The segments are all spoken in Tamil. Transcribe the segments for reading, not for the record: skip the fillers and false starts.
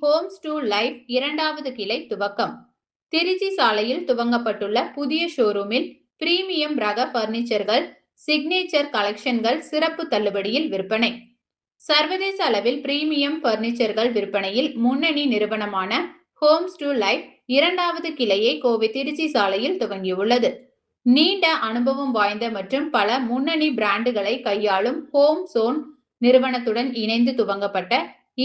ஹோம்ஸ் டு லைஃப் இரண்டாவது கிளை துவக்கம். திருச்சி சாலையில் துவங்கப்பட்டுள்ள புதிய ஷோரூமில் பிரீமியம் ரக பர்னிச்சர்கள், சிக்னேச்சர் கலெக்ஷன்கள் சிறப்பு தள்ளுபடியில் விற்பனை. சர்வதேச அளவில் பிரீமியம் பர்னிச்சர்கள் விற்பனையில் முன்னணி நிறுவனமான ஹோம்ஸ் டு லைஃப் இரண்டாவது கிளையை கோவை திருச்சி சாலையில் துவங்கியுள்ளது. நீண்ட அனுபவம் வாய்ந்த மற்றும் பல முன்னணி பிராண்டுகளை கையாளும் ஹோம் சோன் நிறுவனத்துடன் இணைந்து துவங்கப்பட்ட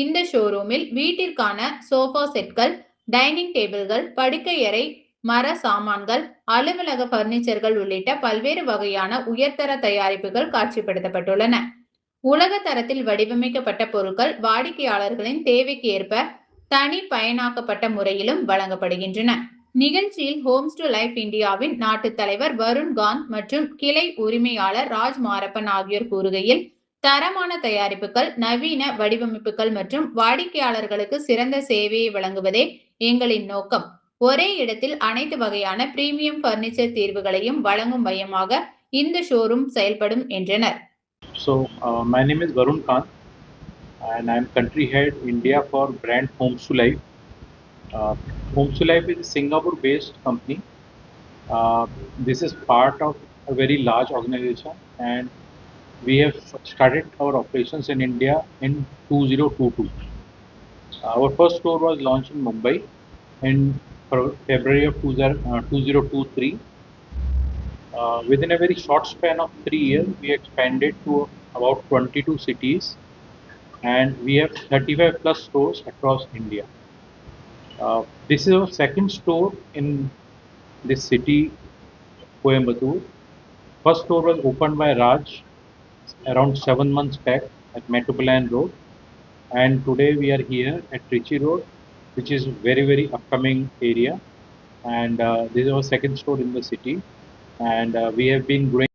இந்த ஷோரூமில் வீட்டிற்கான சோஃபா செட்கள், டைனிங் டேபிள்கள், படுக்கையறை மர சாமான்கள், அலுவலக பர்னிச்சர்கள் உள்ளிட்ட பல்வேறு வகையான உயர்தர தயாரிப்புகள் காட்சிப்படுத்தப்பட்டுள்ளன. உலக தரத்தில் வடிவமைக்கப்பட்ட பொருட்கள் வாடிக்கையாளர்களின் தேவைக்கு ஏற்ப தனி பயனாக்கப்பட்ட முறையிலும் வழங்கப்படுகின்றன. நிகழ்ச்சியில் ஹோம்ஸ் டு லைஃப் இந்தியாவின் நாட்டு தலைவர் வருண் காந்த் மற்றும் கிளை உரிமையாளர் ராஜ் மாரப்பன் ஆகியோர் கூறுகையில், தரமான தயாரிப்புகள், நவீன வடிவமைப்புகள் மற்றும் வாடிக்கையாளர்களுக்கு சிறந்த சேவையை வழங்குவதே எங்களின் நோக்கம். ஒரே இடத்தில் அனைத்து வகையான பிரீமியம் பர்னிச்சர் தீர்வுகளையும் வழங்கும் மையமாக இந்த ஷோரூம் செயல்படும் என்றனர். So, my name is Varun Kant and I am country head India for brand Homes to Life. Homes to Life is a Singapore-based company. This is part of a very large organization, and we have started our operations in India in 2022. Our first store was launched in Mumbai in February of 2023. Within a very short span of 3 years, we expanded to about 22 cities, and we have 35 plus stores across India. This is our second store in this city, Coimbatore. First store was opened by Raj around 7 months back at Metropolitan Road, and today we are here at Trichy Road, which is very upcoming area, and this is our second store in the city, and we have been growing